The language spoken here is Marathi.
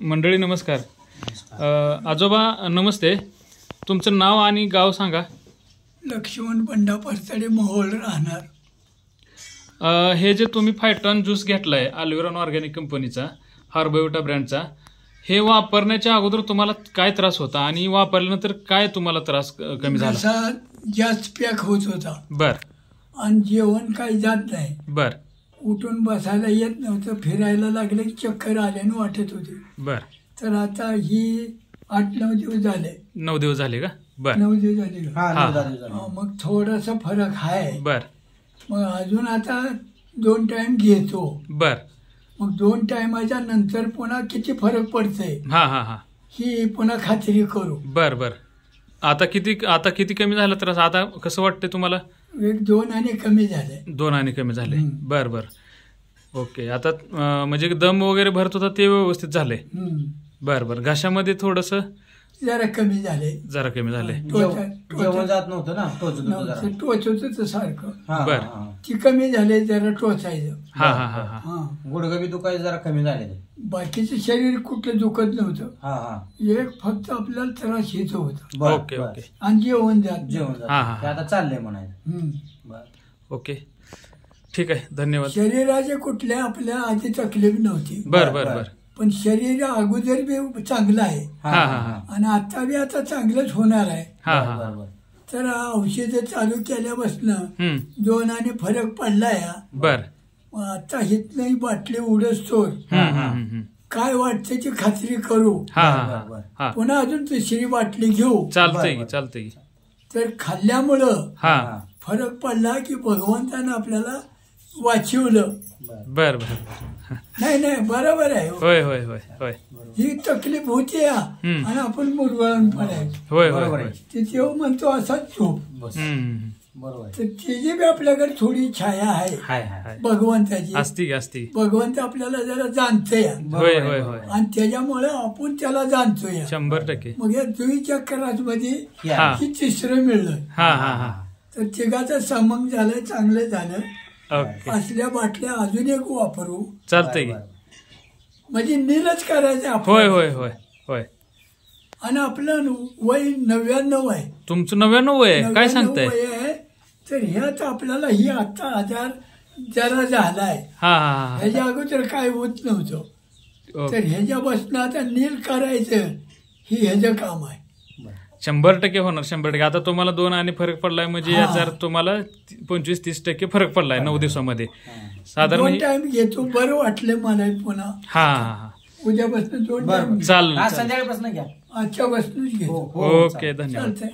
मंडळी नमस्कार. आजोबा नमस्ते. तुमचं नाव आणि गाव सांगा. लक्ष्मण बंडा परतडे मोहोळ राहणार. हे जे तुम्ही फायटॉन ज्यूस घेतलाय अल्विरॉन ऑर्गॅनिक कंपनीचा, हार्बोविटा ब्रँडचा, हे वापरण्याच्या अगोदर तुम्हाला काय त्रास होता आणि वापरल्यानंतर काय तुम्हाला त्रास कमी झाला? घसा जास्त पॅक होत होता. बर. आणि जेवण काही जात नाही. बर. उठून बसायला येत नव्हतं. फिरायला लागलं की चक्कर आल्याने वाटत होती. बर. तर आता ही 8-9 दिवस झाले. 9 दिवस झाले का? बर. 9 दिवस झाले का? हा. मग थोडासा फरक आहे. बर. मग अजून आता 2 टाइम घेतो. बर. मग 2 टायमाच्या नंतर पुन्हा किती फरक पडतंय हा हा हा ही पुन्हा खात्री करू. बर बर. आता किती कमी झाला त्रास? आता कसं वाटतंय तुम्हाला? 1-2 आणि कमी झाले. 2 आणि कमी झाले. बर बर. ओके. आता म्हणजे दम वगैरे भरत होता ते व्यवस्थित झाले. बर बर. घशामध्ये थोडस जरा कमी झाले. कमी झाले. जेवण जात नव्हतं ना, टोच होत सारखं. बर. ती कमी झाले, जरा टोचायचं. हा हा हा हा. गुडघे बी दुखायचे जरा कमी झाले. बाकीचं शरीर कुठलं दुखत नव्हतं. एक फक्त आपल्याला त्रास येत होता. Okay okay. आणि जेवण जात. आता चाललंय म्हणायचं. ओके, ठीक आहे, धन्यवाद. शरीराचे कुठल्या आपल्या आधी तकलीफ नव्हती. बर बर बर. पण शरीर अगोदर बी चांगलं आहे आणि आता बी आता चांगलंच होणार आहे. तर औषधं चालू केल्यापासून 2 आणि फरक पडलाय. बर. आता हितनं बाटली उडसतोर काय वाटतं ती खात्री करू. पुन्हा अजून 3री बाटली घेऊ. चालतंय. तर खाल्ल्यामुळं फरक पडला की भगवंतानं आपल्याला वाचवलं. बर बर. नाही बरोबर आहे. होय होय होय होय. ही तकलीफ होती आणि आपण मुरगळून पडायचो. होय होय. तिथे म्हणतो असाच झोप. बरोबर. तर तिची बी आपल्याकडे थोडी छाया आहे भगवंताची. असती. भगवंत आपल्याला जरा जाणतोय. होय होय होय. आणि त्याच्यामुळे आपण त्याला जाणतोय 100%. मग या 2 चक्रात मध्ये ही 3रं मिळलं. तर तिघाचं समंग झालं, चांगलं झालं. असल्या बाटल्या अजून एक वापरू. चालतंय. म्हणजे नीलच करायचं. होय होय होय होय. आणि आपलं वय 99 आहे. तुमचं 99 वय आहे? काय सांगताय? आहे. तर ह्यात आपल्याला ही आता आजार जरा झालाय. ह्याच्या अगोदर काय होत नव्हतं. तर ह्याच्यापासून आता नील करायचं ही ह्याचं काम आहे. 100% होणार. 100%. आता तुम्हाला 2 आणि फरक पडलाय म्हणजे याचा तुम्हाला 25-30% फरक पडलाय 9 दिवसामध्ये. साधारण 2 टाइम घेतो. बरं वाटलं मला पुन्हा. उद्यापासून 2 टाइम. चालेल. संध्याकाळपासून घ्या. आजच्यापासूनच घेतो. ओके, धन्यवाद. चालतंय.